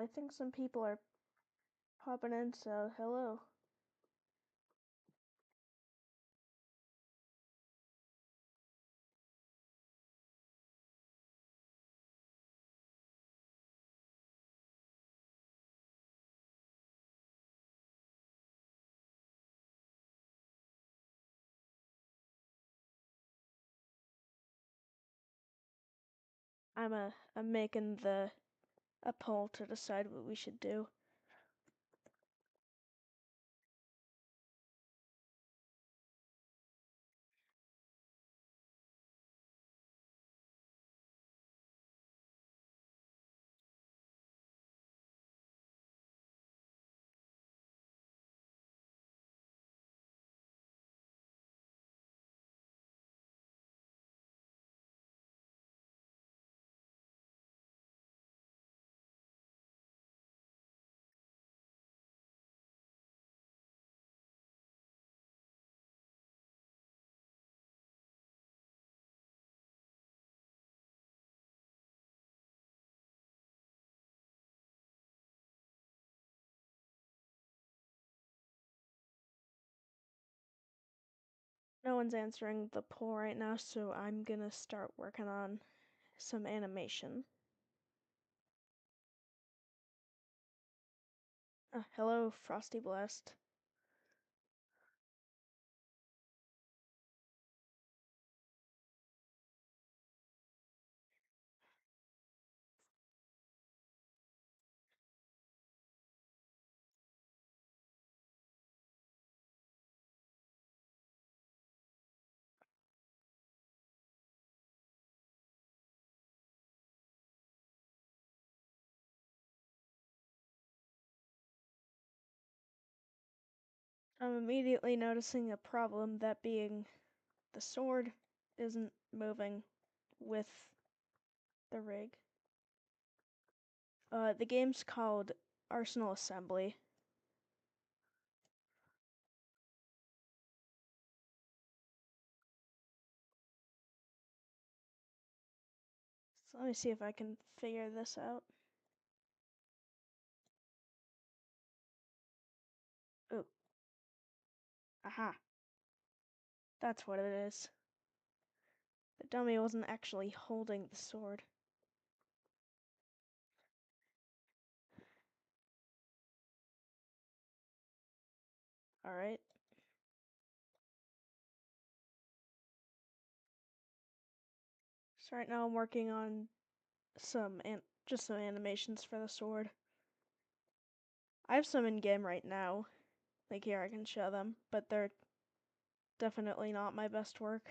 I think some people are popping in, so hello. I'm making a poll to decide what we should do. No one's answering the poll right now, so I'm gonna start working on some animation. Hello, Frosty Blast. I'm immediately noticing a problem, that being the sword isn't moving with the rig. The game's called Arsenal Assembly. So let me see if I can figure this out. Ooh. Aha. That's what it is. The dummy wasn't actually holding the sword. Alright. So right now I'm working on just some animations for the sword. I have some in game right now. Like here I can show them, but they're definitely not my best work.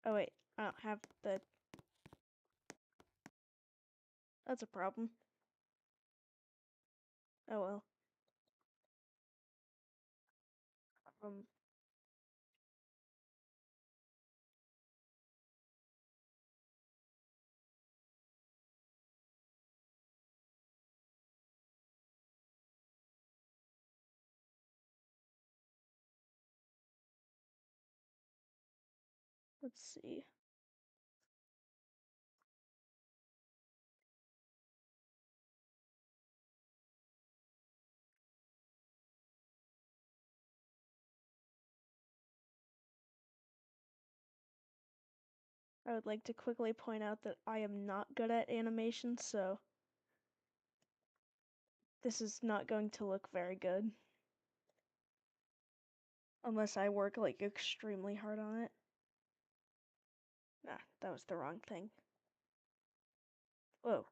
Oh wait, I don't have the... That's a problem. Oh well. Um, let's see. I would like to quickly point out that I am not good at animation, so this is not going to look very good. Unless I work like extremely hard on it. Ah, that was the wrong thing. Whoa.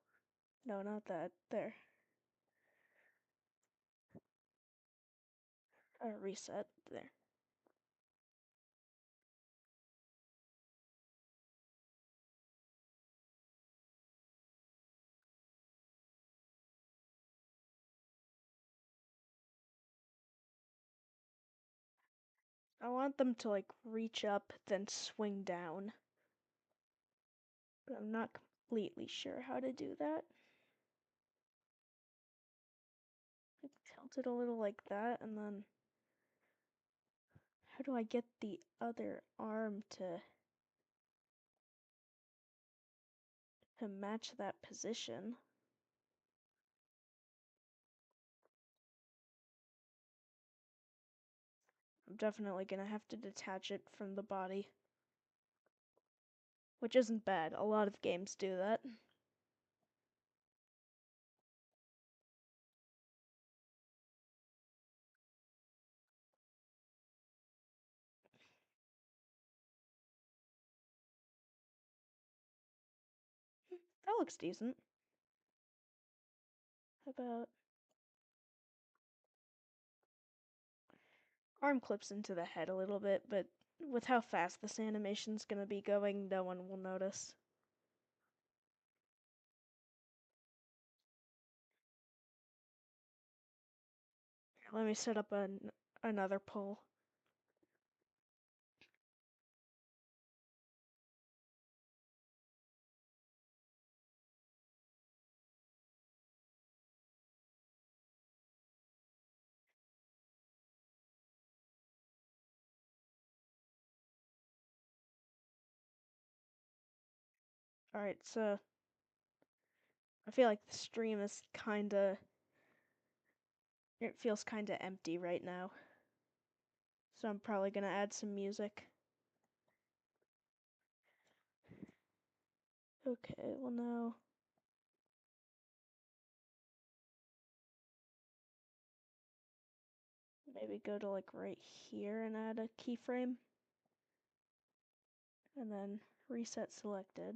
No, not that. There. Reset. There. I want them to like reach up, then swing down. But I'm not completely sure how to do that. I tilt it a little like that, and then how do I get the other arm to to match that position. I'm definitely gonna have to detach it from the body. Which isn't bad. A lot of games do that. That looks decent. How about arm clips into the head a little bit, but with how fast this animation's gonna be going, no one will notice. Let me set up another poll. Alright, so I feel like the stream is it feels kinda empty right now. So I'm probably gonna add some music. Okay, well now maybe go to like right here and add a keyframe. And then reset selected.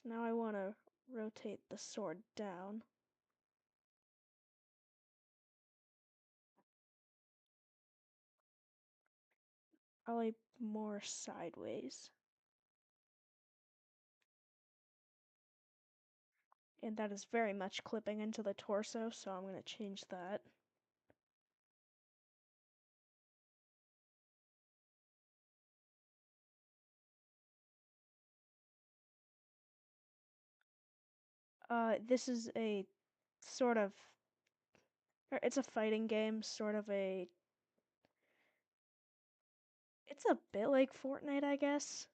So now I want to rotate the sword down. Probably more sideways. And that is very much clipping into the torso, so I'm going to change that. This is a sort of, it's a fighting game, it's a bit like Fortnite, I guess.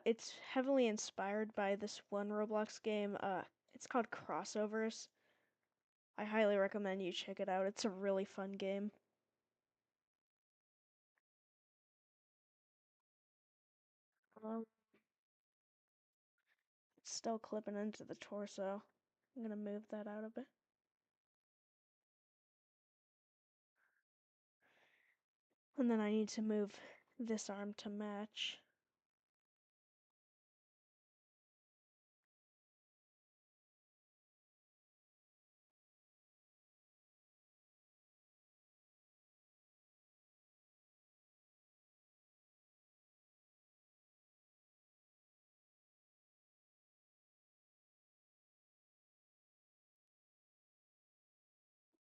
It's heavily inspired by this one Roblox game. It's called Crossovers. I highly recommend you check it out. It's a really fun game. Um, it's still clipping into the torso. I'm gonna move that out a bit. And then I need to move this arm to match.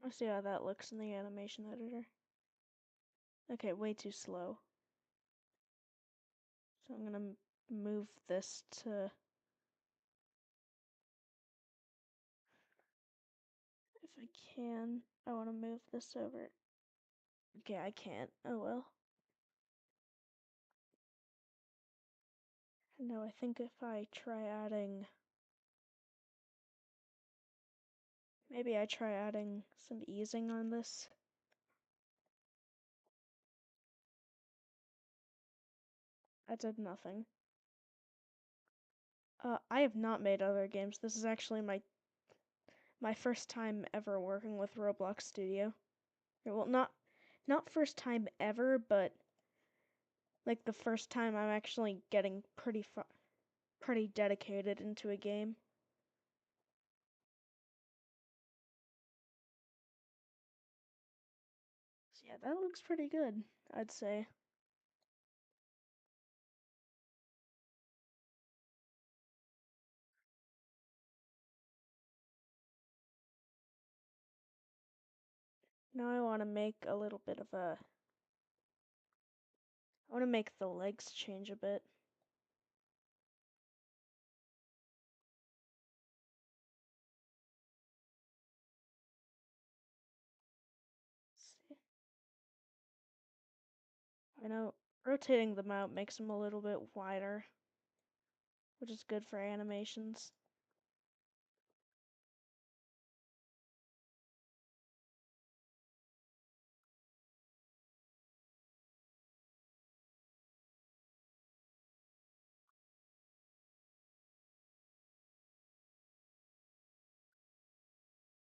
Let's see how that looks in the animation editor. Okay, way too slow. So I'm gonna move this to, if I can, I wanna move this over. Okay, I can't, oh well. No, I think if I try adding, maybe I try adding some easing on this. I did nothing. I have not made other games. This is actually my first time ever working with Roblox Studio. Well, not first time ever, but like the first time I'm actually getting pretty dedicated into a game. So yeah, that looks pretty good, I'd say. Now I want to make a little bit of a, I want to make the legs change a bit. I know rotating them out makes them a little bit wider, which is good for animations.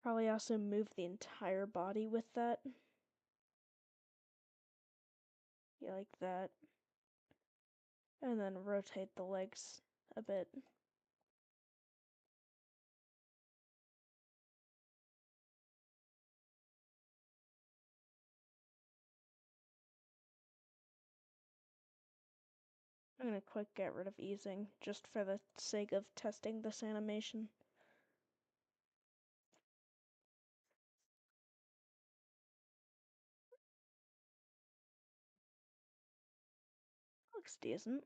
Probably also move the entire body with that. Yeah, like that. And then rotate the legs a bit. I'm gonna quick get rid of easing, just for the sake of testing this animation. Looks decent.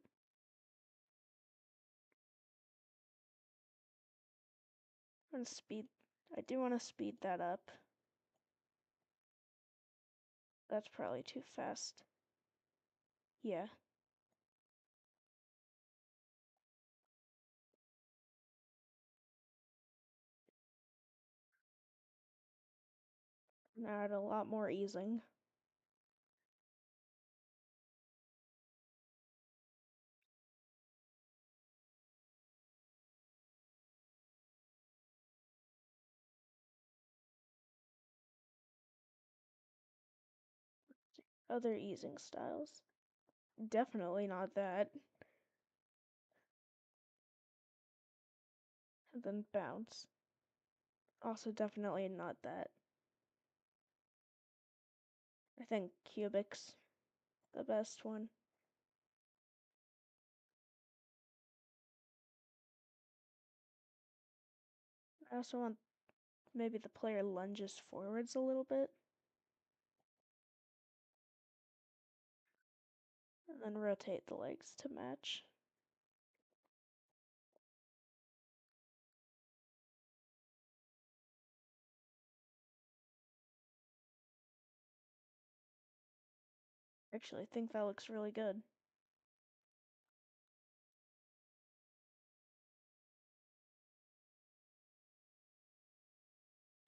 I do want to speed that up. That's probably too fast. Yeah. Now add a lot more easing. Other easing styles. Definitely not that. And then bounce. Also definitely not that. I think cubic's the best one. I also want maybe the player lunges forwards a little bit. And then rotate the legs to match. Actually, I think that looks really good.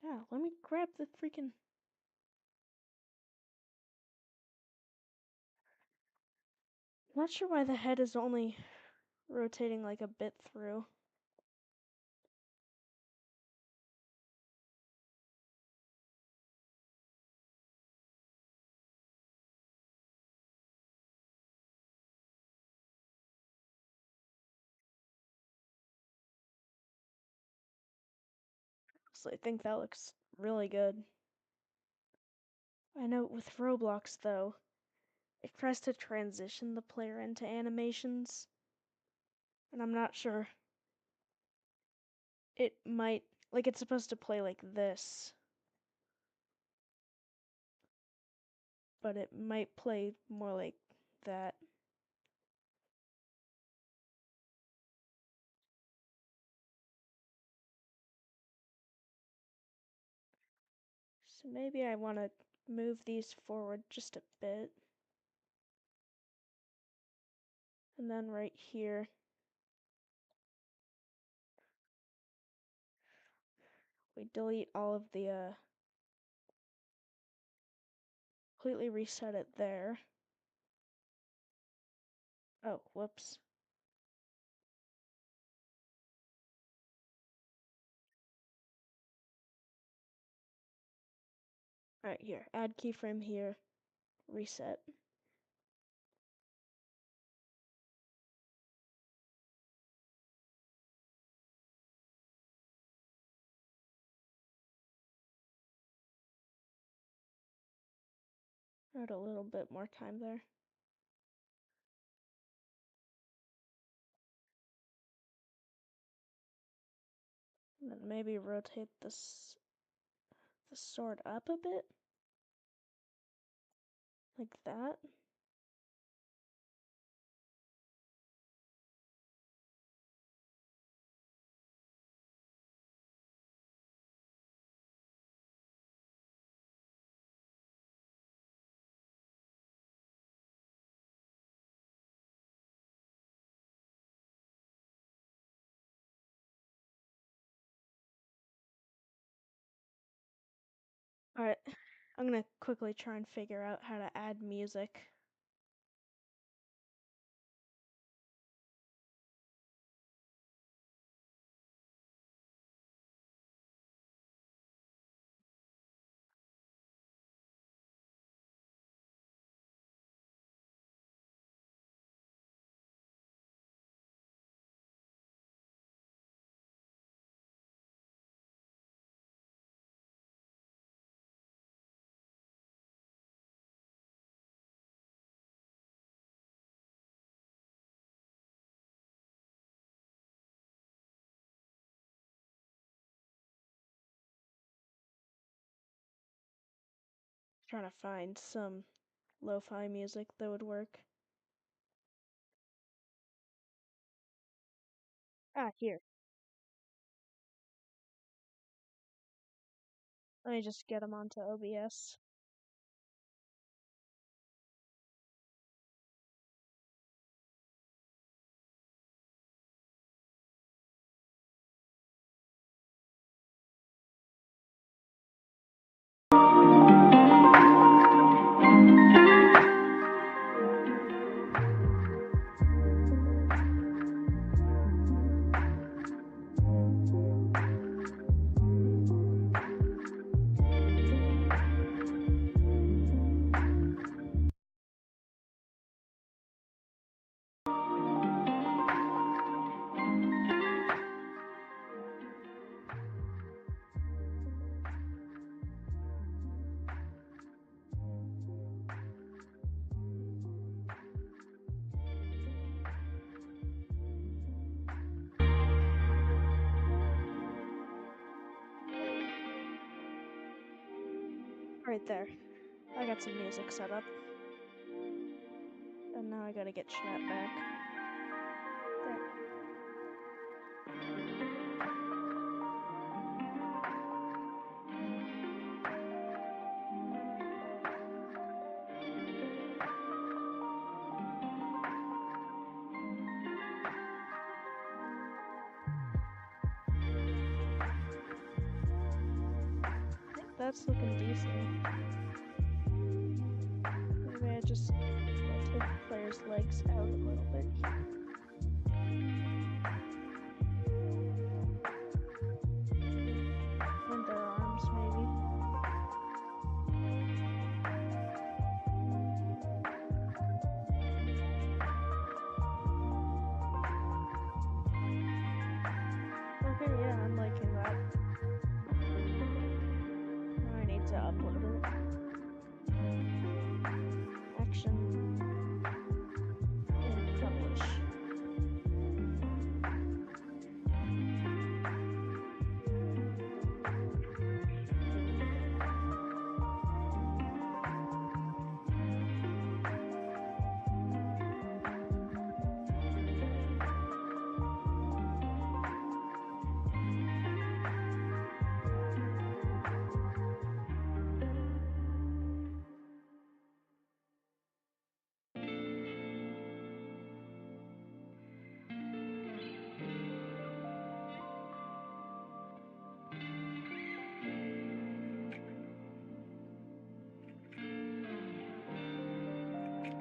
Yeah, let me grab the freaking... Not sure why the head is only rotating like a bit through. So I think that looks really good. I know with Roblox though, it tries to transition the player into animations, and I'm not sure. It might, like it's supposed to play like this, but it might play more like that. So maybe I want to move these forward just a bit. And then right here, we delete all of the, completely reset it there. Oh, whoops. Alright, here, add keyframe here, reset. Add a little bit more time there. And then maybe rotate this the sword up a bit. Like that. Alright, I'm gonna quickly try and figure out how to add music. Trying to find some lo-fi music that would work. Ah, here. Let me just get them onto OBS. Right there. I got some music set up. And now I gotta get chat back. There. I think that's looking decent. Maybe I just take the player's legs out a little bit. And their arms, maybe. Okay, yeah, I'm liking that. Now I need to upload it. Action. And publish.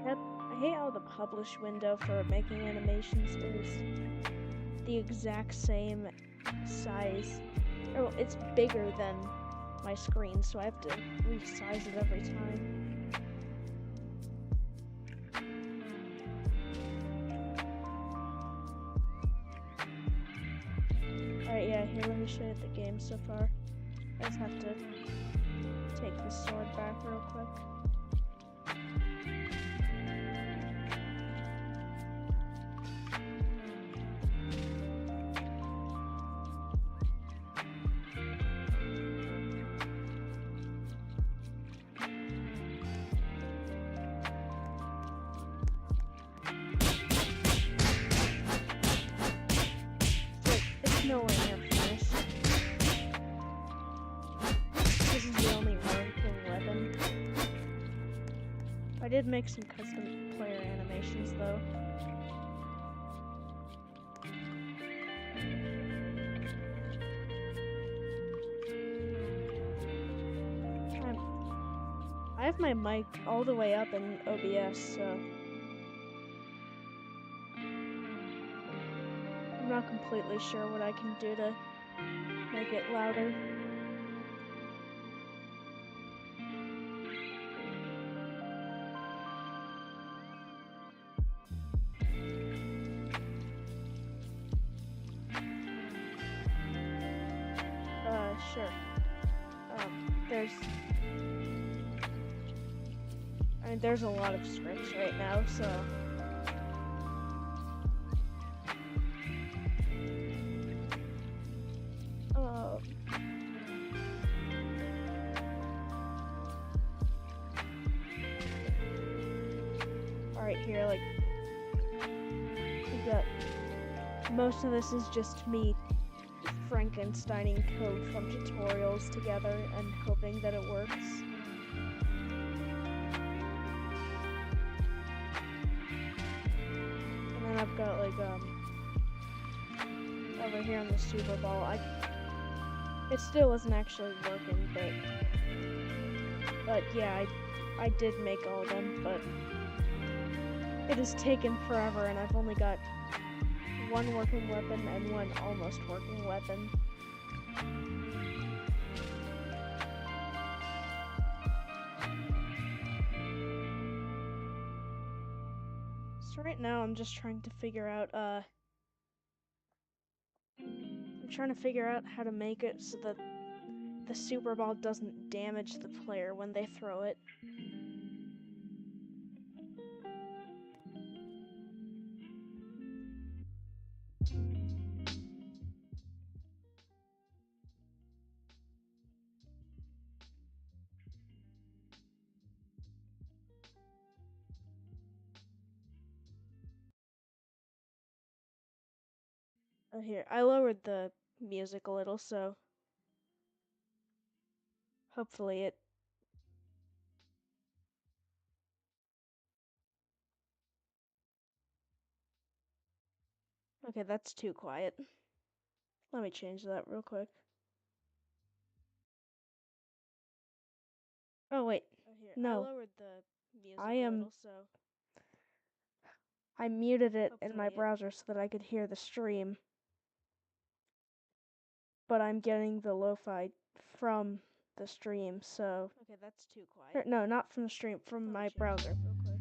I hate how the publish window for making animations is the exact same size. Oh, it's bigger than my screen, so I have to resize it every time. Alright, yeah, here, let me show you the game so far. I just have to take the sword back real quick. It's nowhere near finished. This is the only working weapon. I did make some custom player animations though. I have my mic all the way up in OBS, so I'm not completely sure what I can do to make it louder. Sure. There's a lot of scripts right now, so alright, here, like, we got, most of this is just me Frankensteining code from tutorials together and hoping that it works. And then I've got, like, over here on the Super Bowl, it still isn't actually working, but yeah, I did make all of them, but it has taken forever, and I've only got one working weapon and one almost working weapon. So right now I'm just trying to figure out how to make it so that the Super Ball doesn't damage the player when they throw it. Here, I lowered the music a little, so hopefully it... Okay, that's too quiet. Let me change that real quick. Oh, wait. Here, No. I lowered the music I a little, so I muted it in my hopefully browser so that I could hear the stream. But I'm getting the lo-fi from the stream, so... Okay, that's too quiet. No, not from the stream, from my browser. Real quick.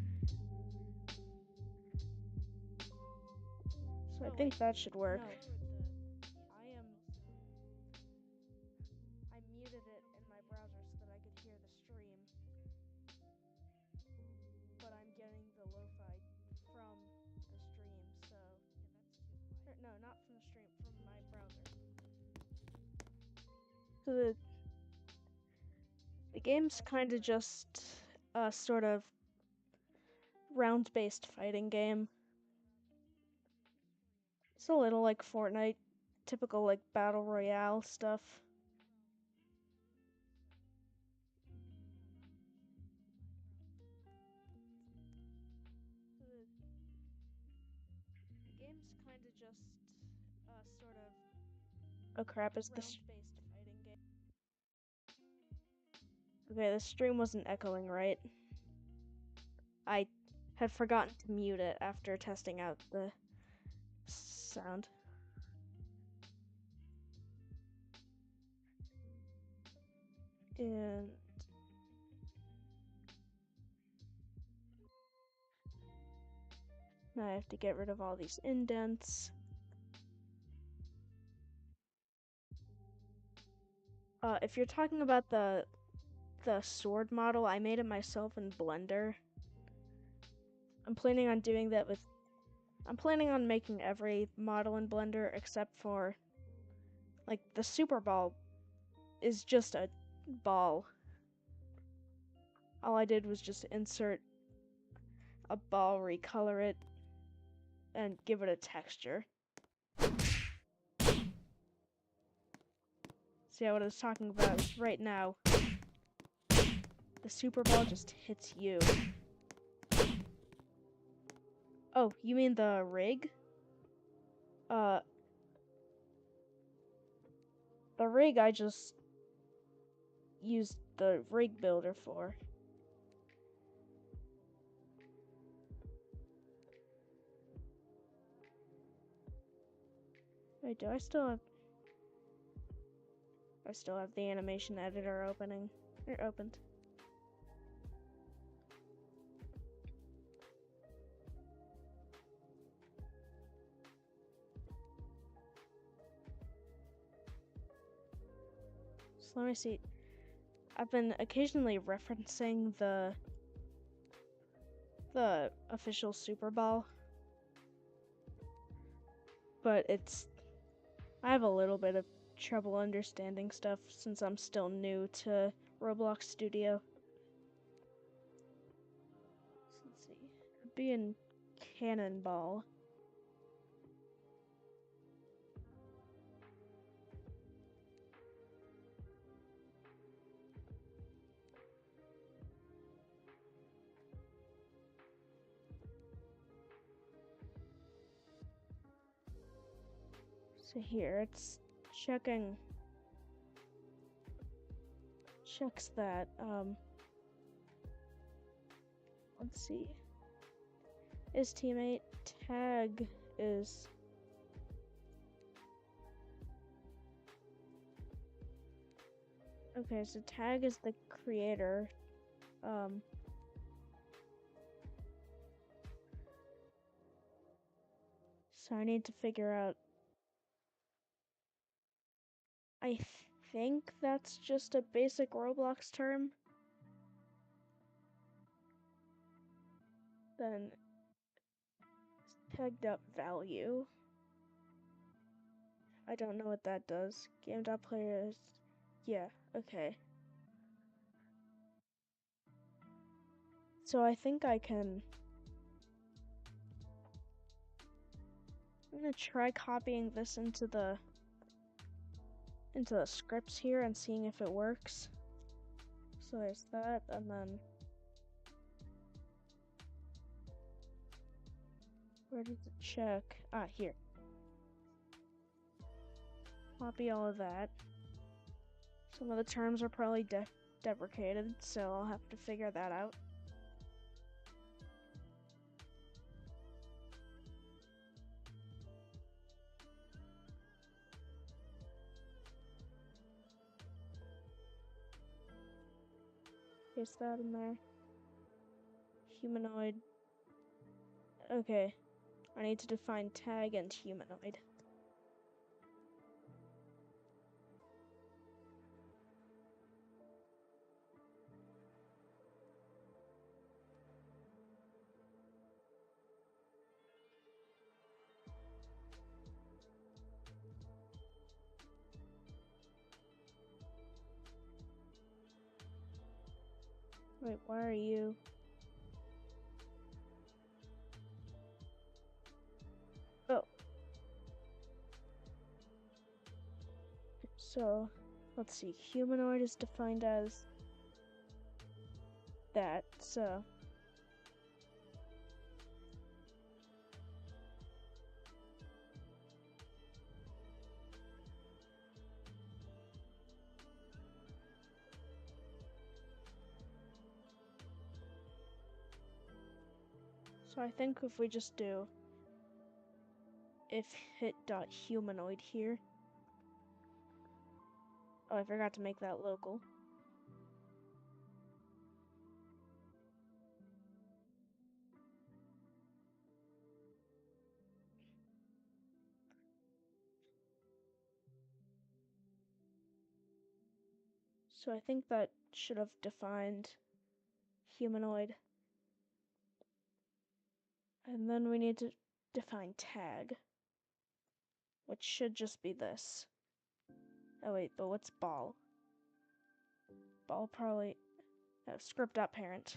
So I think that should work. No. I muted it in my browser so that I could hear the stream. But I'm getting the lo-fi from the stream, so... No, not from the stream, from my browser. So the game's kind of just a sort of round-based fighting game. It's a little like Fortnite, typical like battle royale stuff. The game's kind of just sort of... Oh crap, is this... Round-based fighting game. Okay, the stream wasn't echoing right. I had forgotten to mute it after testing out the sound. And now I have to get rid of all these indents. If you're talking about the sword model, I made it myself in Blender. I'm planning on doing that with... I'm planning on making every model in Blender except for... Like, the Super Ball is just a ball. All I did was just insert a ball, recolor it, and give it a texture. See, what I was talking about is right now, the Super Ball just hits you. Oh, you mean the rig? The rig I just used the rig builder for. Wait, do I still have... I still have the animation editor opening. Or opened. So let me see. I've been occasionally referencing the official Super Bowl, but I have a little bit of trouble understanding stuff since I'm still new to Roblox Studio. So let's see. It'd be in Cannonball. So here, it's checks that, let's see. His teammate tag is okay, so tag is the creator. So I need to figure out. I think that's just a basic Roblox term. Then tagged up value. I don't know what that does. Game.players. Yeah, okay. So I think I can. I'm gonna try copying this into the scripts here and seeing if it works. So there's that, and then where does it check? Ah, here. Copy all of that. Some of the terms are probably deprecated, so I'll have to figure that out. Paste that in there. Humanoid. Okay. I need to define tag and humanoid. Wait, why are you? Oh. So, let's see. Humanoid is defined as that, so. So I think if we just do if hit dot humanoid here. Oh, I forgot to make that local. So I think that should have defined humanoid. And then we need to define tag, which should just be this. Oh wait, but what's ball? Ball probably script.parent.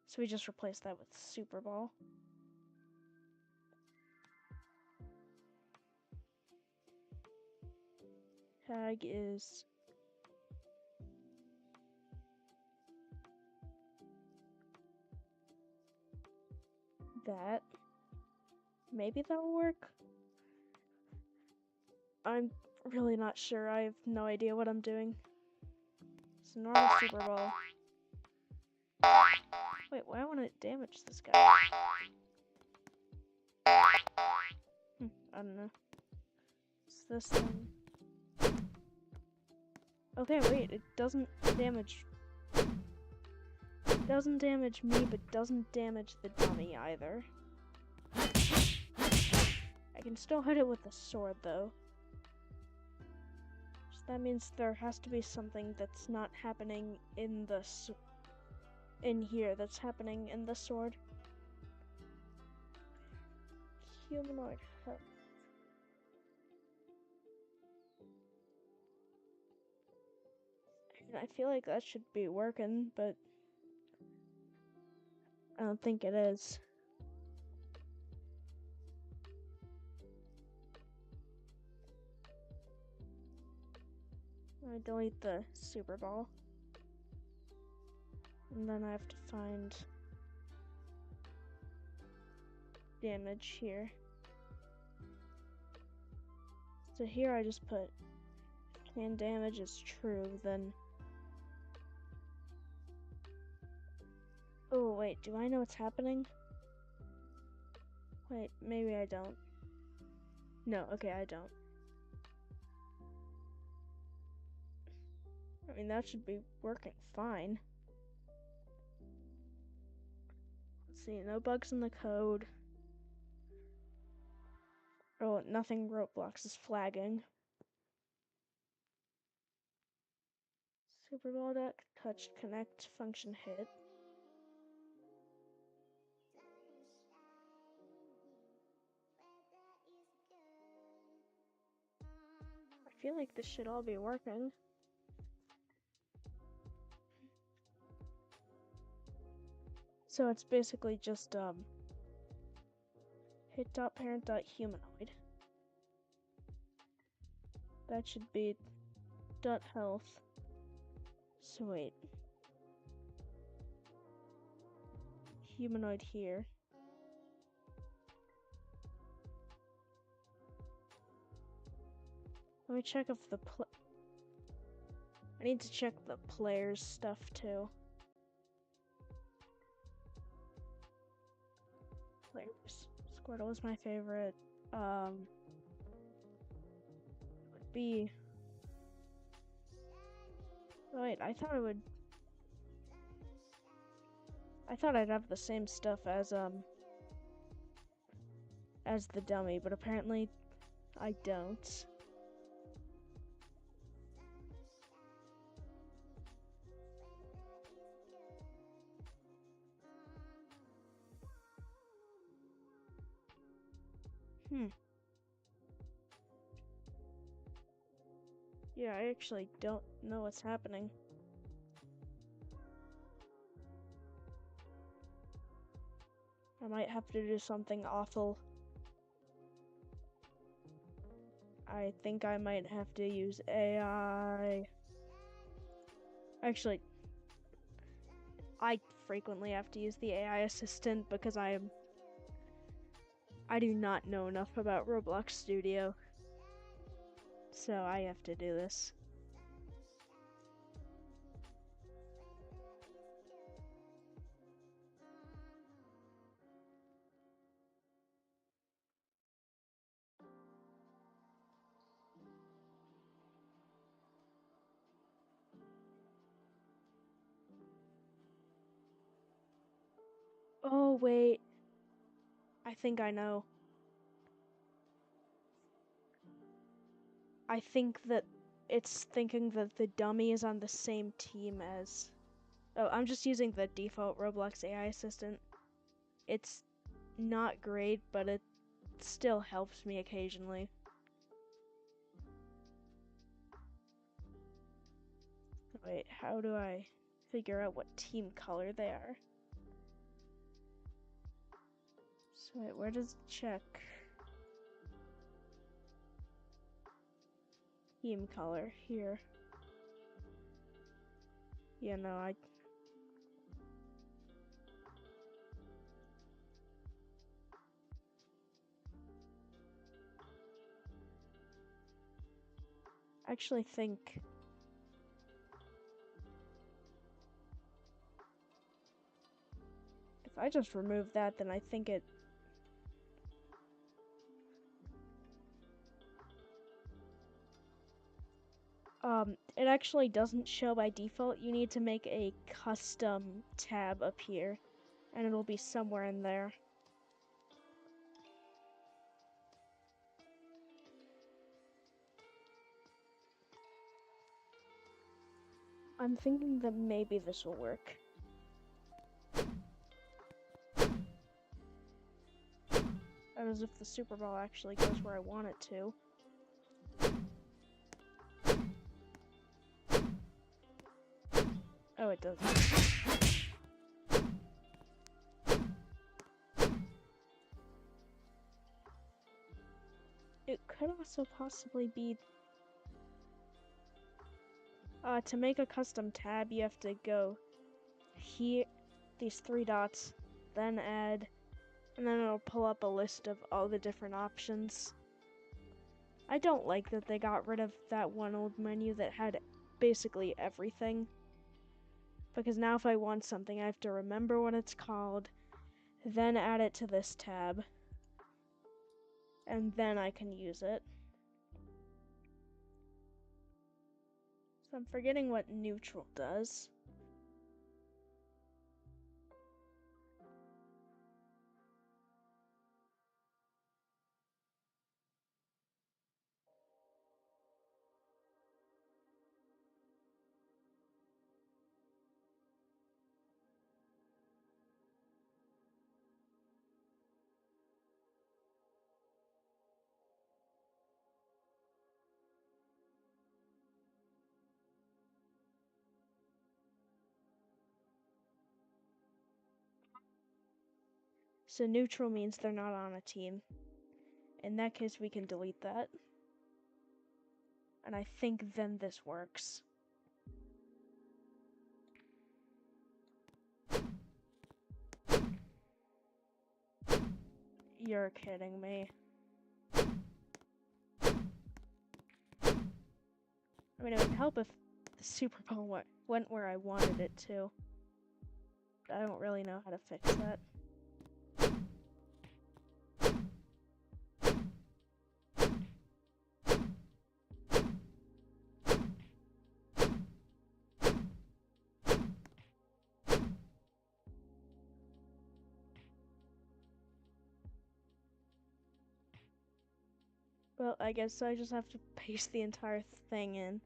So we just replace that with Super Ball. Tag is that. Maybe that'll work. I'm really not sure. I have no idea what I'm doing. So normal Super Ball. Wait, why I want to damage this guy? I don't know. What's this thing? Okay, wait, it doesn't damage... It doesn't damage me, but doesn't damage the dummy either. I can still hit it with the sword, though. So that means there has to be something that's not happening in the... in here that's happening in the sword. Humanoid health. I feel like that should be working, but I don't think it is. I delete the super ball. And then I have to find damage here. So here I just put can damage is true, then... Oh wait, do I know what's happening? Wait, maybe I don't. No, okay, I don't. I mean, that should be working fine. Let's see, no bugs in the code. Oh, nothing Roblox is flagging. Super Ball deck, touch, connect, function hit. I feel like this should all be working. So it's basically just hit.parent.humanoid. That should be .health. So wait. Humanoid here. Let me check if the I need to check the player's stuff too. Players. Squirtle is my favorite. Would be... Wait, I thought I'd have the same stuff as the dummy, but apparently I don't. Yeah, I actually don't know what's happening. I might have to do something awful. I think I might have to use AI. Actually, I frequently have to use the AI assistant because I do not know enough about Roblox Studio. So I have to do this. Oh, wait. I think I know. I think that it's thinking that the dummy is on the same team as... Oh, I'm just using the default Roblox AI assistant. It's not great, but it still helps me occasionally. Wait, how do I figure out what team color they are? So wait, where does it check? Team color, here. Yeah, no, I... actually think... If I just remove that, then I think it... It actually doesn't show by default. You need to make a custom tab appear, and it'll be somewhere in there. I'm thinking that maybe this will work. That is if the Super Ball actually goes where I want it to. Oh, it doesn't. It could also possibly be... to make a custom tab, you have to go here, these 3 dots, then add, and then it'll pull up a list of all the different options. I don't like that they got rid of that one old menu that had basically everything. Because now if I want something, I have to remember what it's called, then add it to this tab, and then I can use it. So I'm forgetting what neutral does. So neutral means they're not on a team. In that case, we can delete that. And I think then this works. You're kidding me. I mean, it would help if the Super Bowl went where I wanted it to. But I don't really know how to fix that. Well, I guess I just have to paste the entire thing in.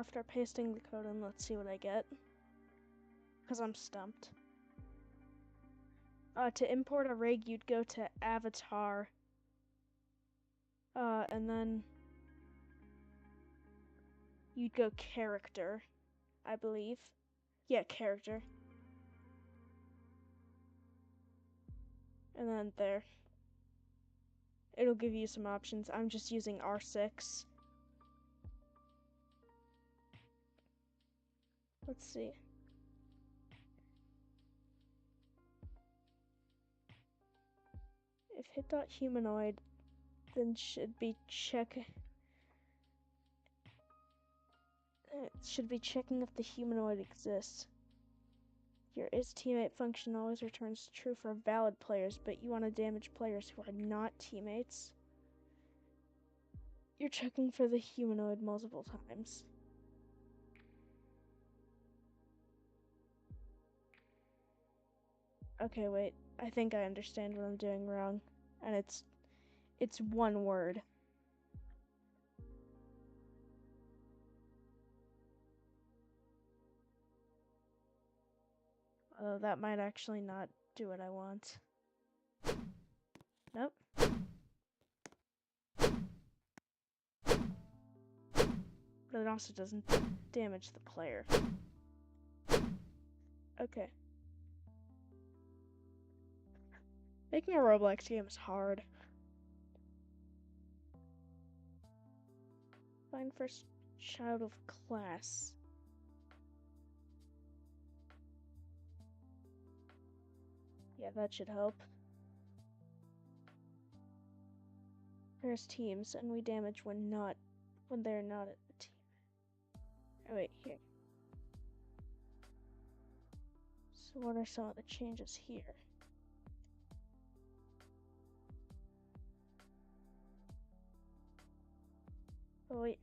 After pasting the code in, let's see what I get. Because I'm stumped. To import a rig, you'd go to avatar. And then you'd go character, I believe. Yeah, character. And then there. It'll give you some options. I'm just using R6. Let's see. If hit.humanoid, then should be checking if the humanoid exists. Your is teammate function always returns true for valid players, but you want to damage players who are not teammates. You're checking for the humanoid multiple times. Okay, wait. I think I understand what I'm doing wrong. And it's one word. Although that might actually not do what I want. Nope. But it also doesn't damage the player. Okay. Making a Roblox game is hard. Find first child of class. Yeah, that should help. There's teams, and we damage when they're not at the team. Oh wait, here. So what are some of the changes here? Oh wait.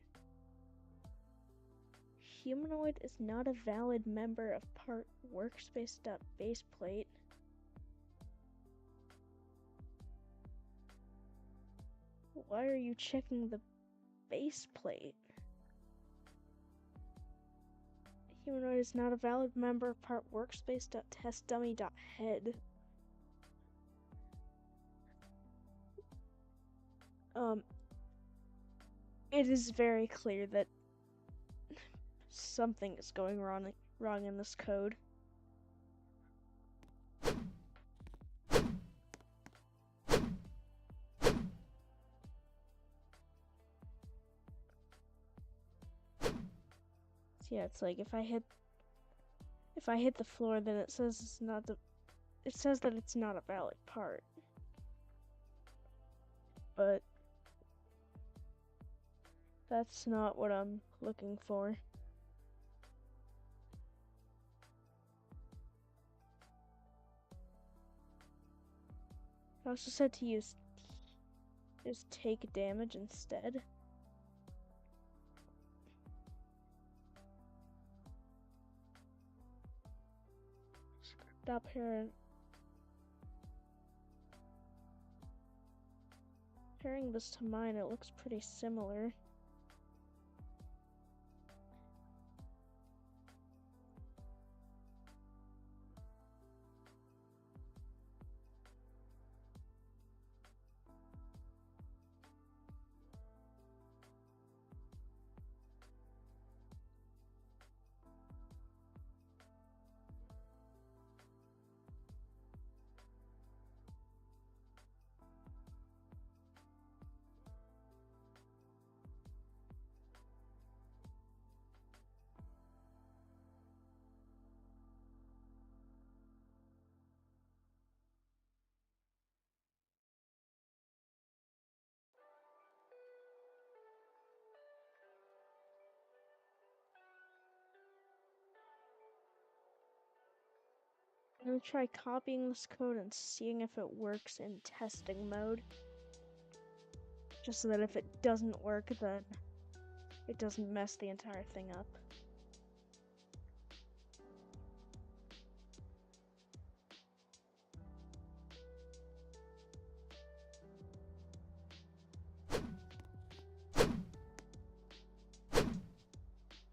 Humanoid is not a valid member of part workspace.baseplate. Why are you checking the baseplate? Humanoid is not a valid member of part workspace.testdummy.head. It is very clear that something is going wrong in this code. So yeah, it's like if I hit the floor, then it says that it's not a valid part. But that's not what I'm looking for. I also said to use just take damage instead. Stop comparing this to mine, it looks pretty similar. I'm gonna try copying this code and seeing if it works in testing mode. Just so that if it doesn't work, then it doesn't mess the entire thing up.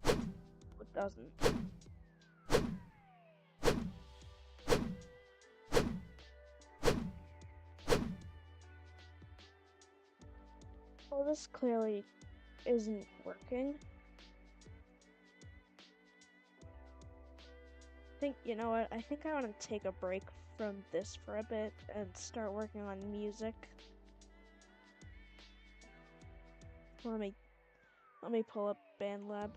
It doesn't. Well, this clearly isn't working. You know what? I think I want to take a break from this for a bit and start working on music. Let me pull up BandLab.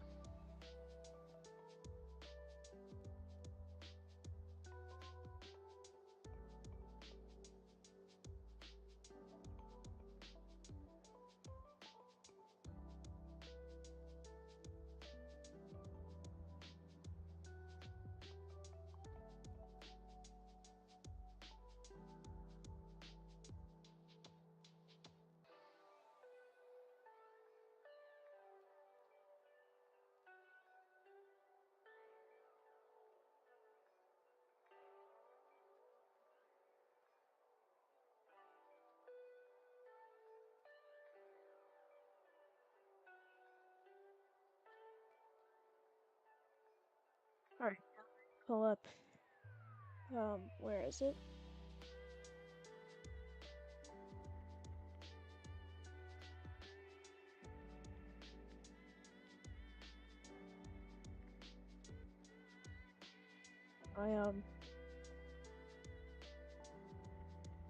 Alright, pull up. Where is it?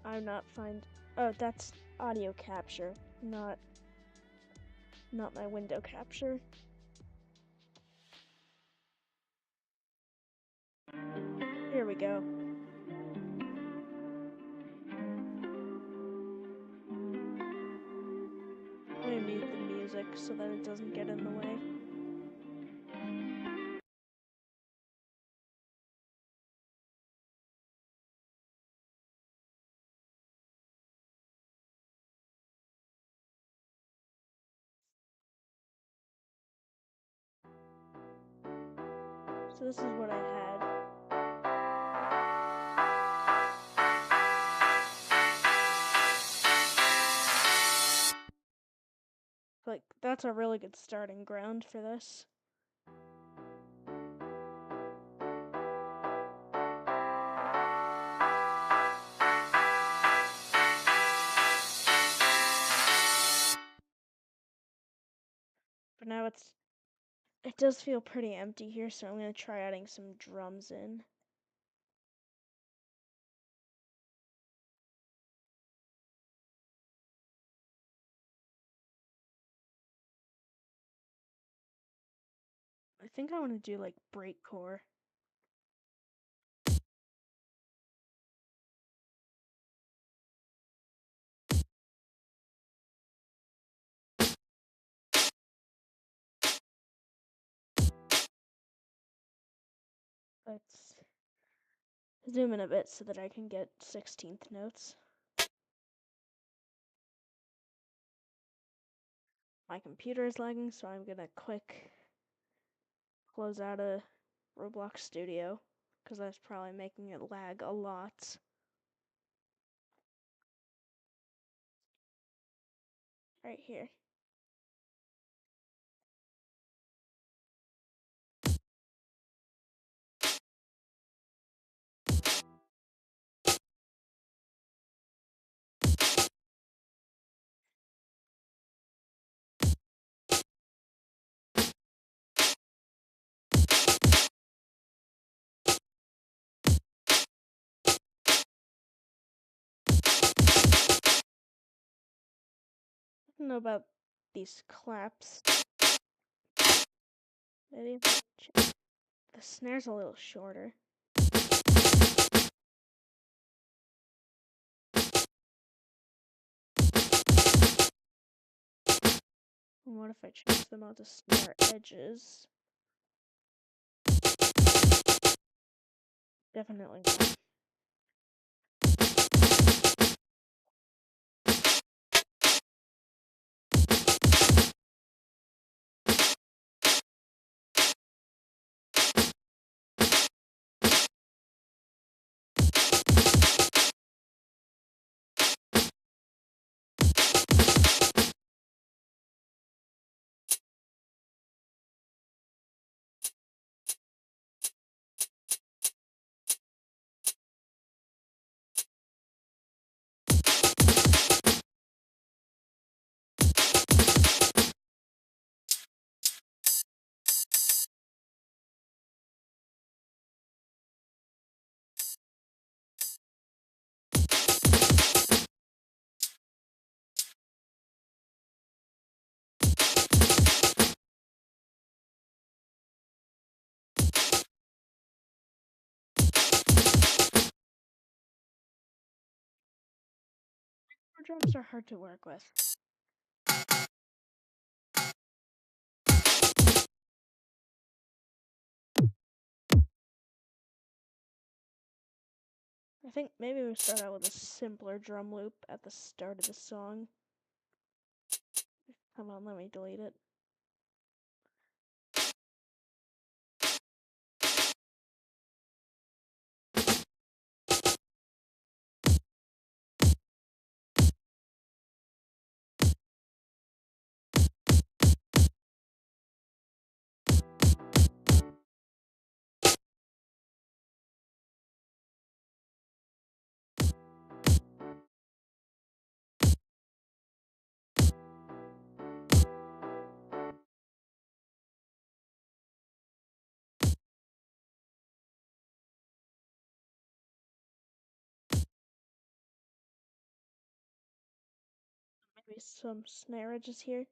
I'm not find. Oh, that's audio capture, not. not my window capture. Here we go. I'm gonna mute the music so that it doesn't get in the way. So this is what I had. Like, that's a really good starting ground for this. But now it does feel pretty empty here, so I'm gonna try adding some drums in. I think I want to do like breakcore. Let's zoom in a bit so that I can get 16th notes. My computer is lagging, so I'm gonna quick close out of Roblox Studio because that's probably making it lag a lot. Right here. I don't know about these claps. Maybe if I check. The snare's a little shorter. And what if I change them out to snare edges? Definitely not. Drums are hard to work with. I think maybe we start out with a simpler drum loop at the start of the song. Come on, let me delete it. Maybe some snare edges here.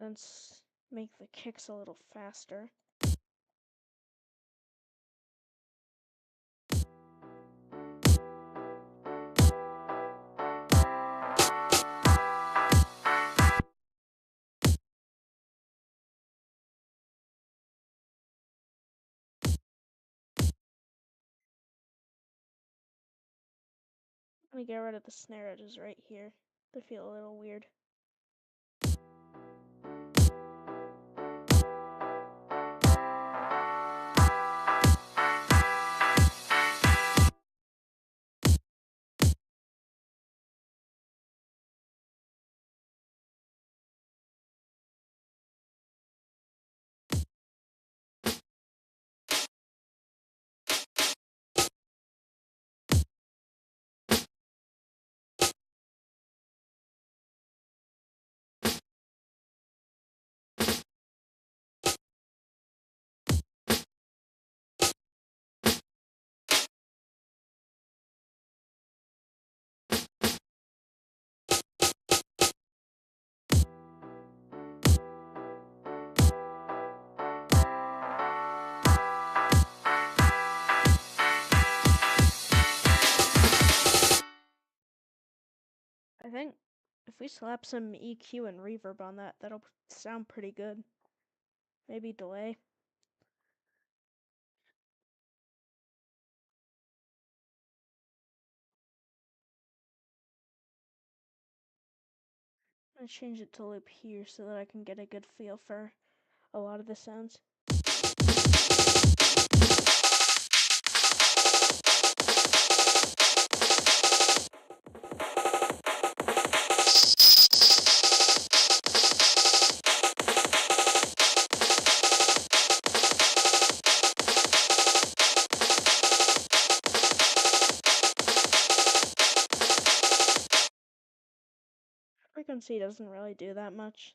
Let's make the kicks a little faster. Let me get rid of the snare edges right here. They feel a little weird. I think if we slap some EQ and reverb on that, that'll sound pretty good. Maybe delay. I'm gonna change it to loop here so that I can get a good feel for a lot of the sounds. Frequency doesn't really do that much.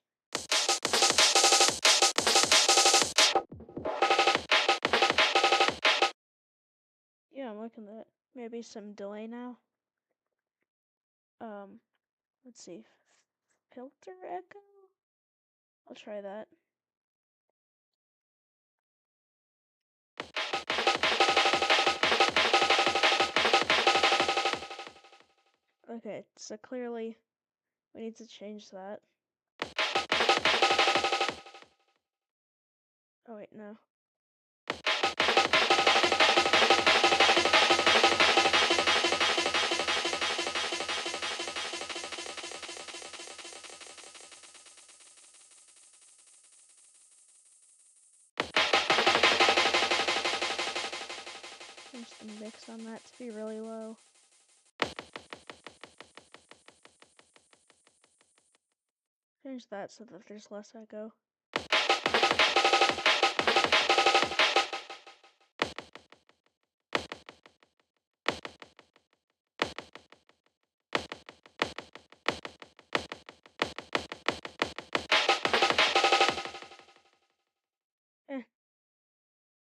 Yeah, I'm looking at maybe some delay now. Let's see. Filter echo? I'll try that. Okay, so clearly we need to change that. Oh wait, no. Change the mix on that to be really low. Change that so that there's less echo.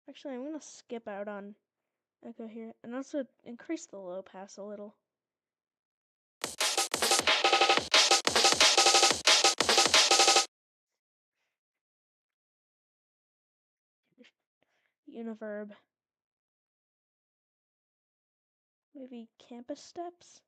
Actually, I'm gonna skip out on echo here and also increase the low pass a little. Univerb. Maybe campus steps?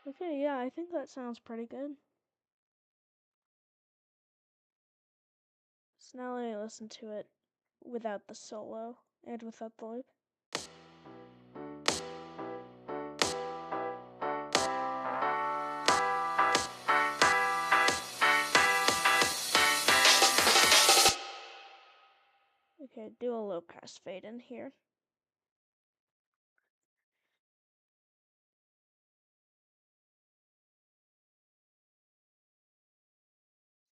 Okay, yeah, I think that sounds pretty good. So now let me listen to it without the solo and without the loop. Okay, do a low pass fade in here.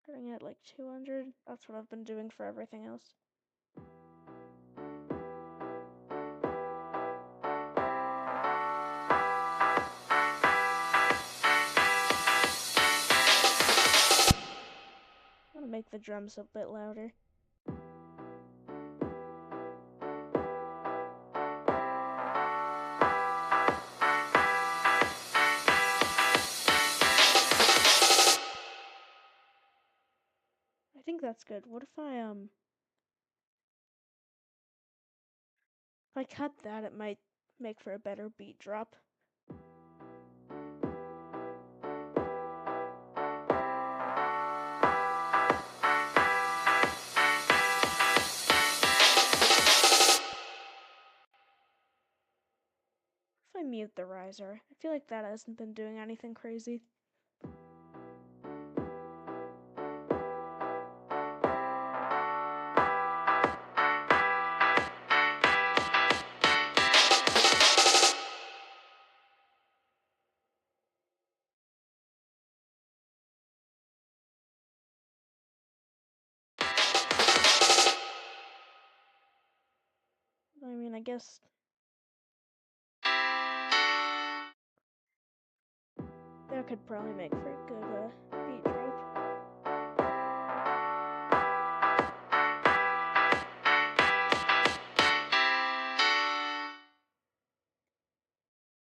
Starting at like 200. That's what I've been doing for everything else. I'm gonna make the drums a bit louder. I think that's good. What if I cut that, it might make for a better beat drop. If I mute the riser, I feel like that hasn't been doing anything crazy. I mean, I guess that could probably make for a good beat drop.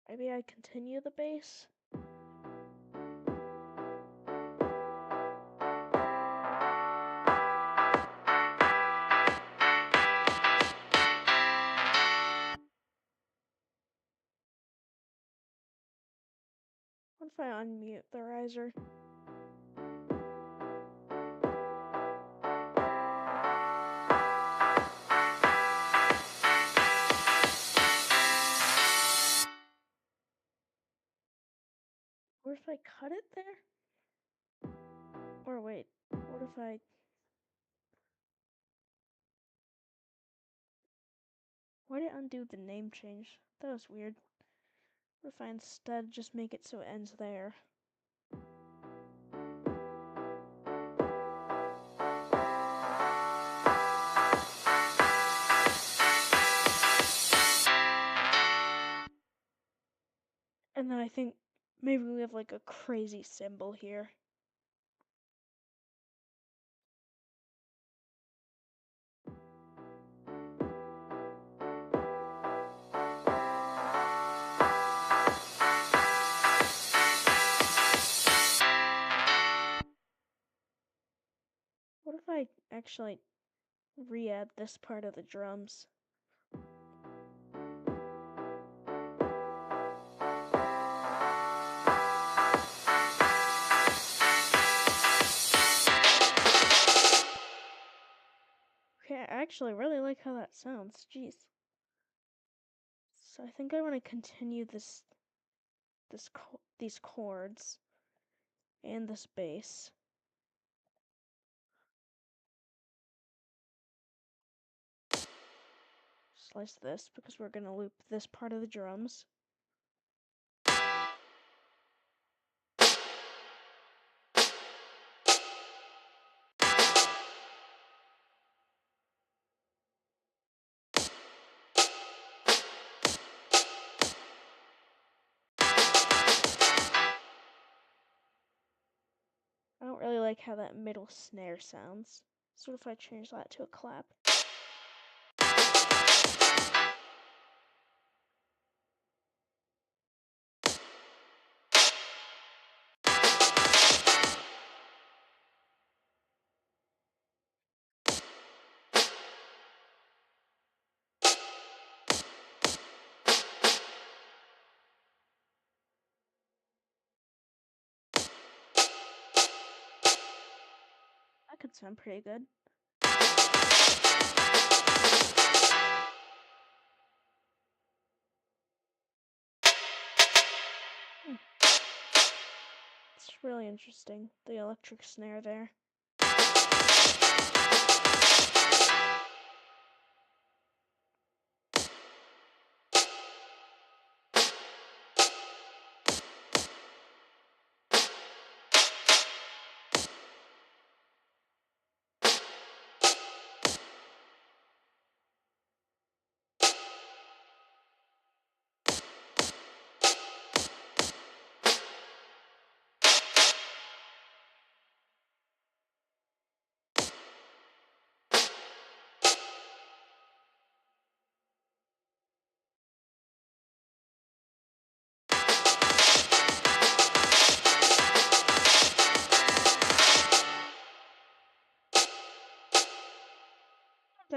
Maybe I continue the bass. What if I unmute the riser? Or if I cut it there? Or wait, what if I... Why did it undo the name change? That was weird. What if I instead just make it so it ends there? And then I think maybe we have like a crazy cymbal here. What if I actually re-add this part of the drums? Okay, I actually really like how that sounds. Jeez. So I think I want to continue these chords and this bass. Slice this because we're gonna loop this part of the drums. I don't really like how that middle snare sounds. So what if I change that to a clap? That could sound pretty good. It's really interesting, the electric snare there.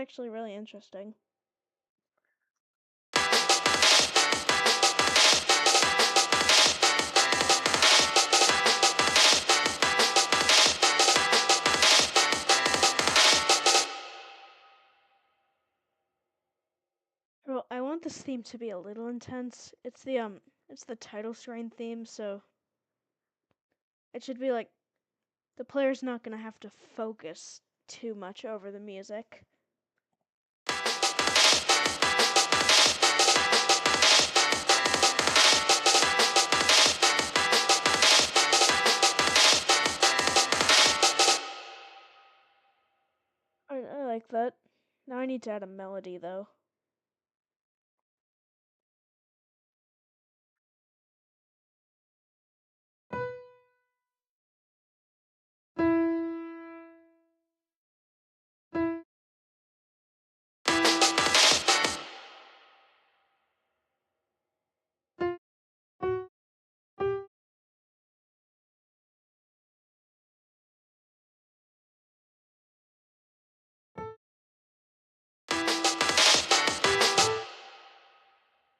actually really interesting. Well, I want this theme to be a little intense. It's the title screen theme, so it should be like the player's not gonna have to focus too much over the music. I like that. Now I need to add a melody though.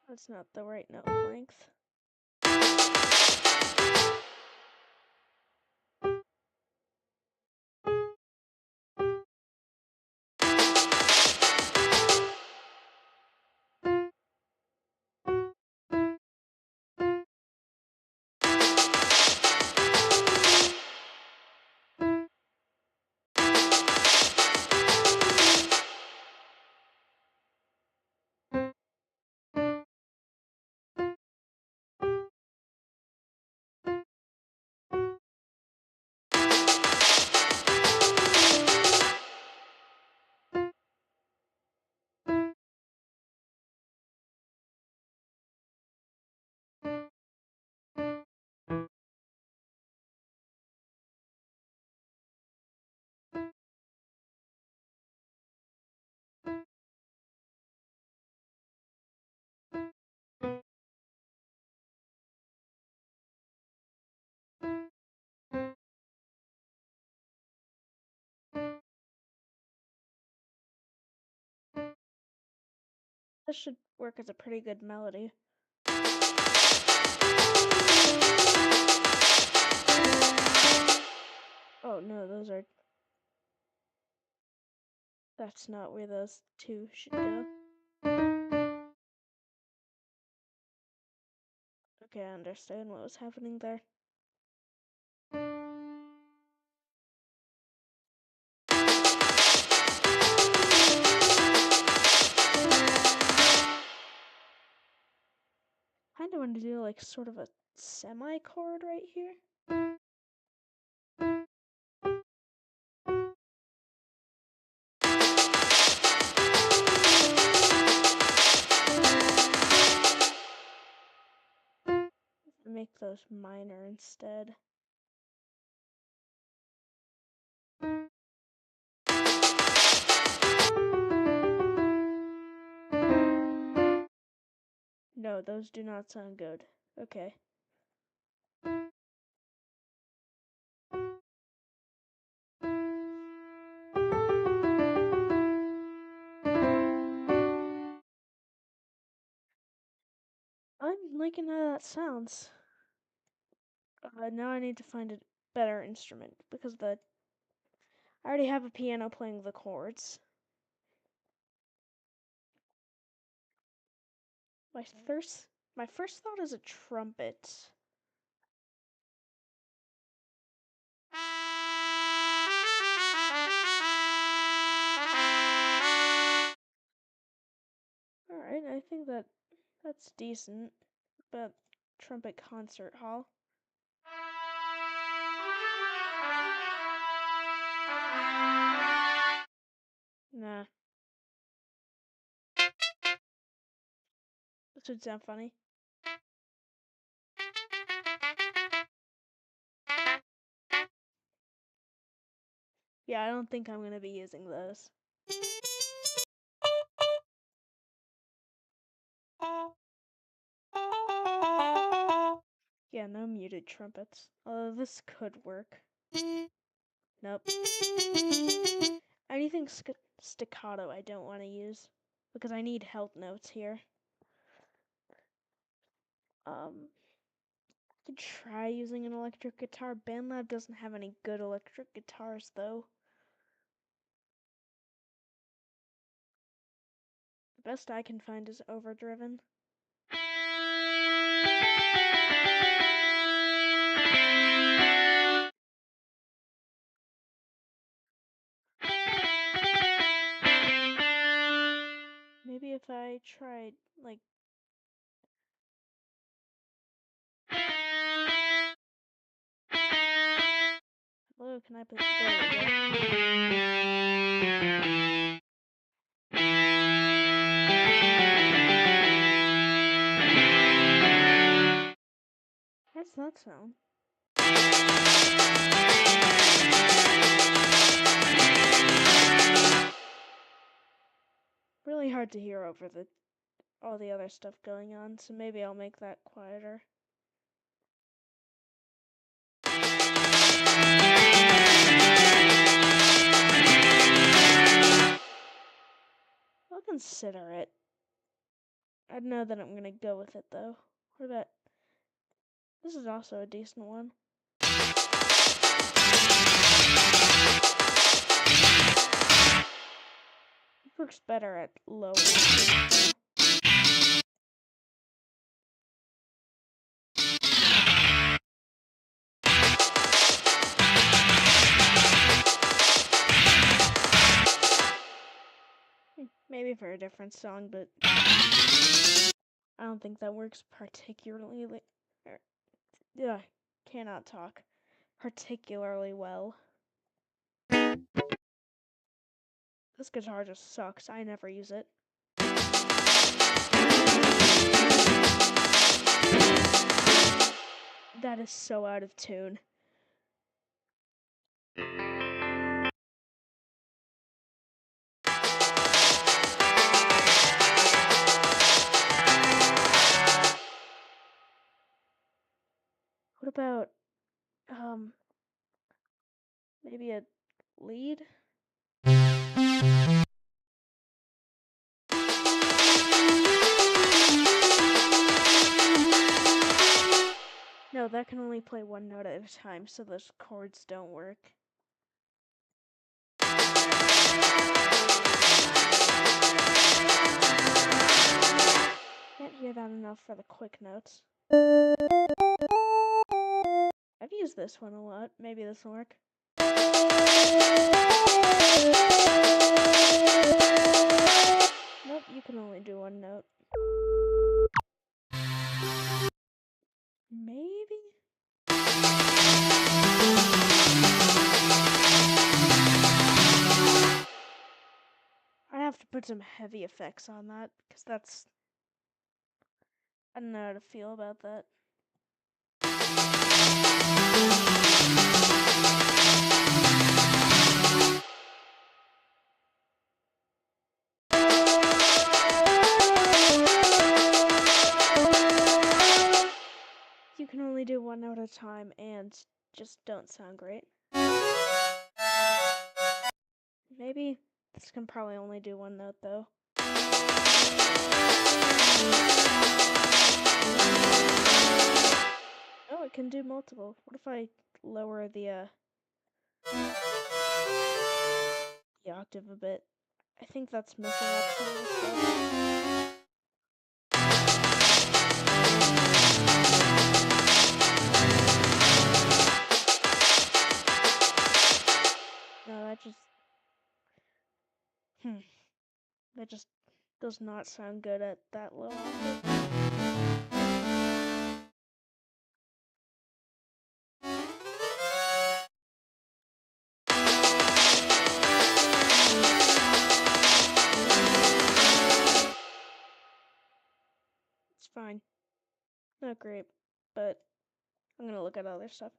That's not the right note length. This should work as a pretty good melody. Oh no, that's not where those two should go. Okay, I understand what was happening there. Kinda want to do like sort of a semi-chord right here. Make those minor instead. No, those do not sound good. Okay. I'm liking how that sounds. Now I need to find a better instrument because I already have a piano playing the chords. My first thought is a trumpet. All right, I think that's decent. But trumpet concert hall. Nah, this would sound funny. Yeah, I don't think I'm gonna be using those. Yeah, no muted trumpets. Although this could work. Nope. Anything staccato I don't want to use because I need health notes here. I could try using an electric guitar. BandLab doesn't have any good electric guitars though. The best I can find is Overdriven. Maybe if I tried, like... Hello, can I put... There we go. How's that sound? Really hard to hear over all the other stuff going on, so maybe I'll make that quieter. I'll consider it. I know that I'm gonna go with it though. What about... This is also a decent one. It works better at low octaves. Maybe for a different song, but I don't think that works particularly. Cannot talk particularly well. This guitar just sucks. I never use it. That is so out of tune. What about, maybe a lead? No, that can only play one note at a time, so those chords don't work. Can't hear that enough for the quick notes. I've used this one a lot. Maybe this will work. Nope, you can only do one note. Maybe? I'd have to put some heavy effects on that, because that's... I don't know how to feel about that. You can only do one note at a time and just don't sound great. Maybe this can probably only do one note though. Oh, it can do multiple. What if I lower the octave a bit? I think that's messing up some of the stuff. No, that just does not sound good at that low octave. It's fine. Not great, but I'm gonna look at other stuff.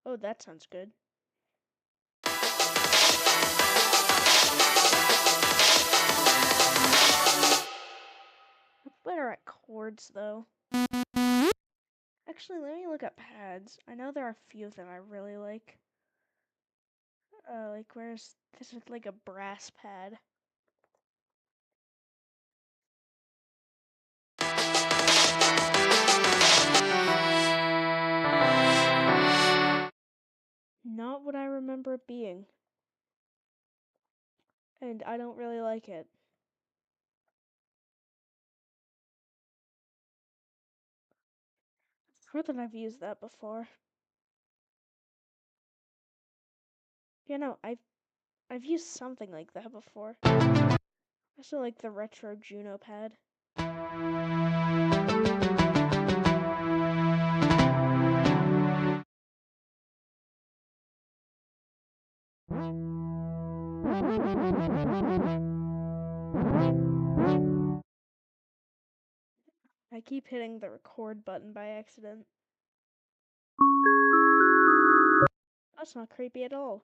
Oh, that sounds good. It's better at chords, though. Actually, let me look at pads. I know there are a few that I really like. Like where's this is like a brass pad. Not what I remember it being. And I don't really like it. I've heard that I've used that before. Yeah, no, I've used something like that before. I also like the retro Juno pad. I keep hitting the record button by accident. That's not creepy at all.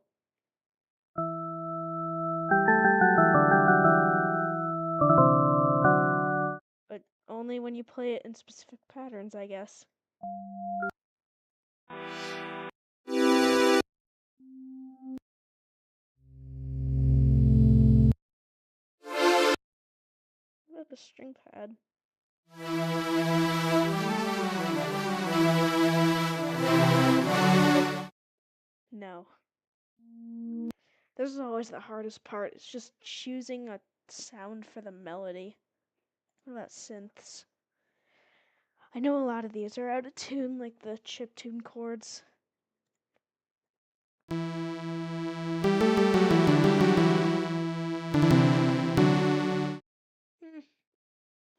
But only when you play it in specific patterns, I guess. What about the string pad? No. This is always the hardest part. It's just choosing a sound for the melody. What about synths? I know a lot of these are out of tune, like the chiptune chords. Hmm.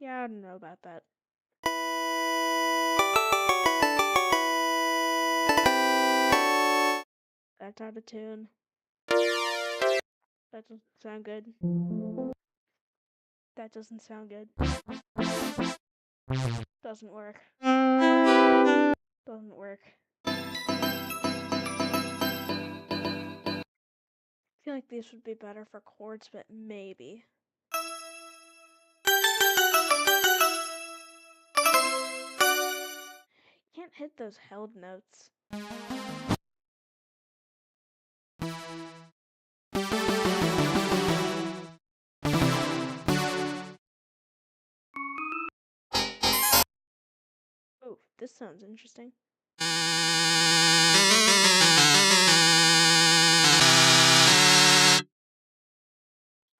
Yeah, I don't know about that. That's out of tune. That doesn't sound good. That doesn't sound good. Doesn't work. Doesn't work. I feel like these would be better for chords, but maybe. Can't hit those held notes. Oh, this sounds interesting. I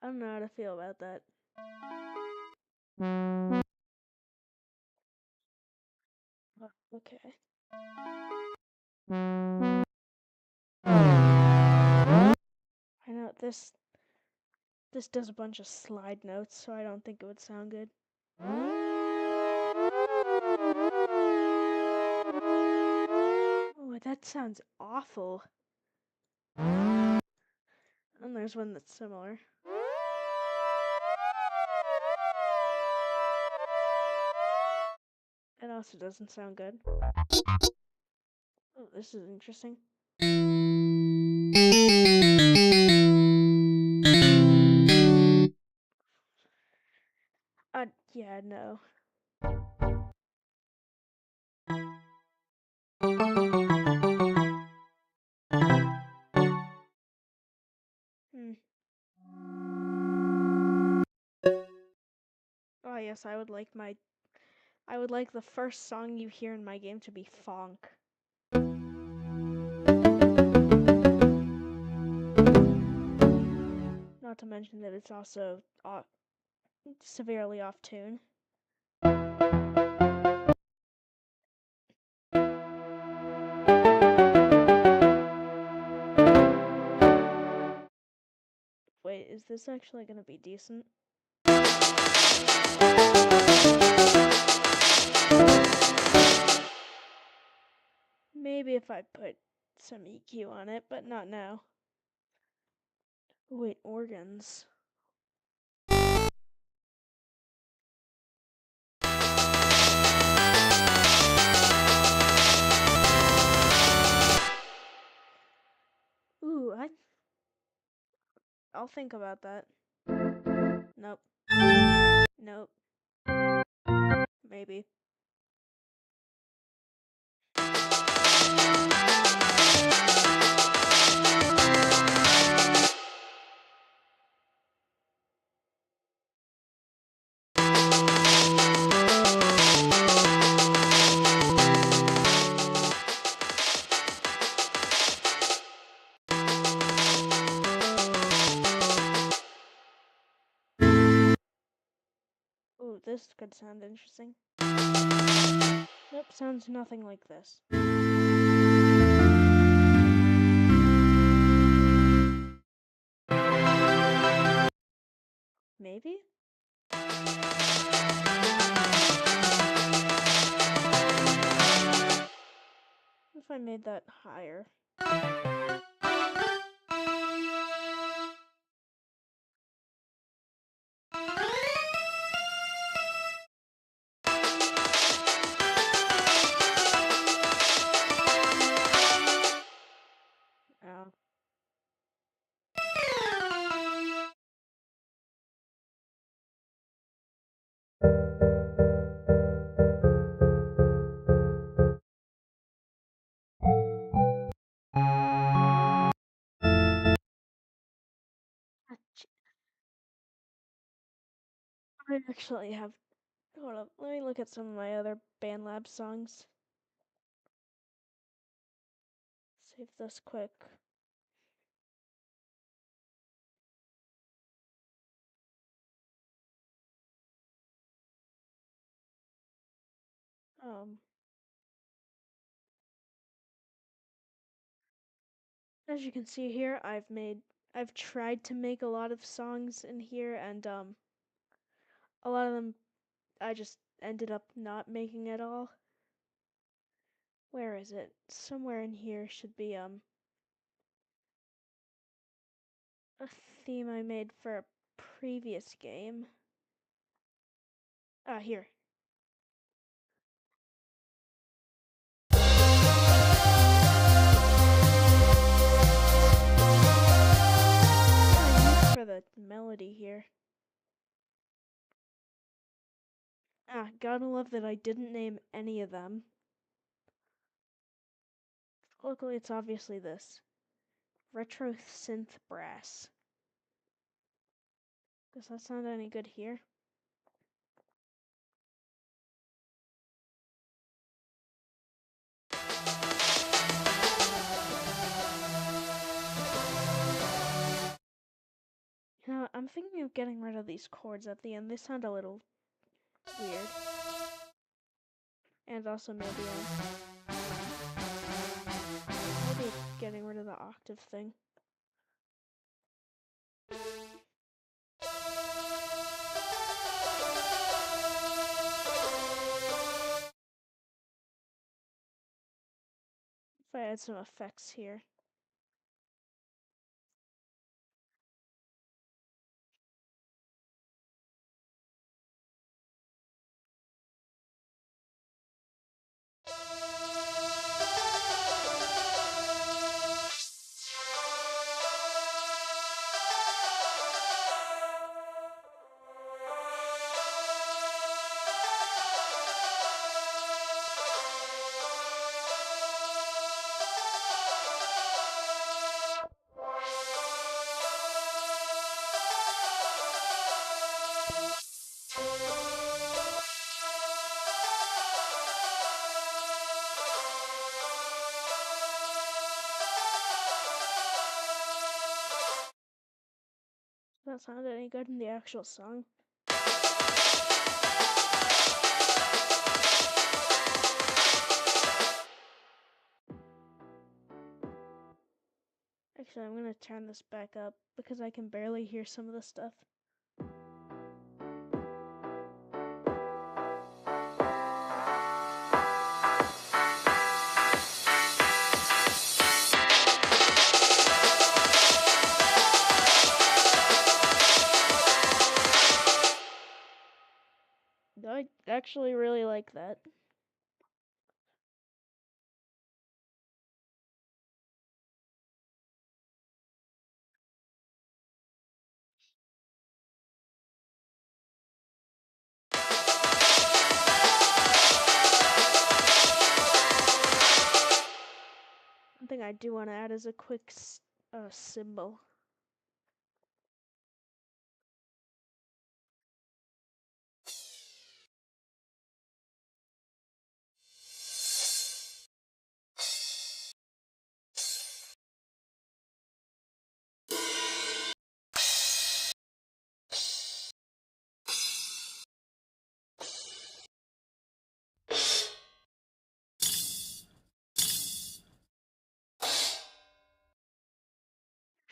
don't know how to feel about that. Oh, okay. I know this does a bunch of slide notes, so I don't think it would sound good. Oh, that sounds awful. And there's one that's similar. It also doesn't sound good. Oh, this is interesting. Yeah, no. Hmm. Oh yes, I would like the first song you hear in my game to be funk. Not to mention that it's also severely off tune. Wait, is this actually gonna be decent? Maybe if I put some EQ on it, but not now. Wait, organs. Ooh, I'll think about that. Nope. Nope. Maybe. could sound interesting. Nope, sounds nothing like this. Maybe? If I made that higher. Oh. I actually have. Hold up, let me look at some of my other BandLab songs. Save this quick. Um, as you can see here, I've tried to make a lot of songs in here, and a lot of them I just ended up not making at all. Where is it? Somewhere in here should be a theme I made for a previous game. Ah, here. I used for the melody here. Ah, gotta love that I didn't name any of them. Luckily, it's obviously this. Retro Synth Brass. Does that sound any good here? You know, I'm thinking of getting rid of these chords at the end. They sound a little weird. And also maybe getting rid of the octave thing. If I add some effects here. Does that sound any good in the actual song? Actually, I'm gonna turn this back up because I can barely hear some of the stuff. I actually really like that. One thing I do want to add is a quick cymbal.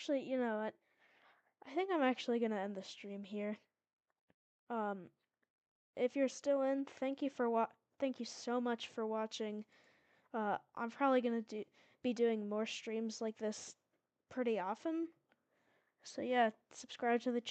Actually, you know what? I think I'm actually gonna end the stream here. Um, if you're still in, thank you so much for watching. I'm probably gonna be doing more streams like this pretty often. So yeah, subscribe to the channel.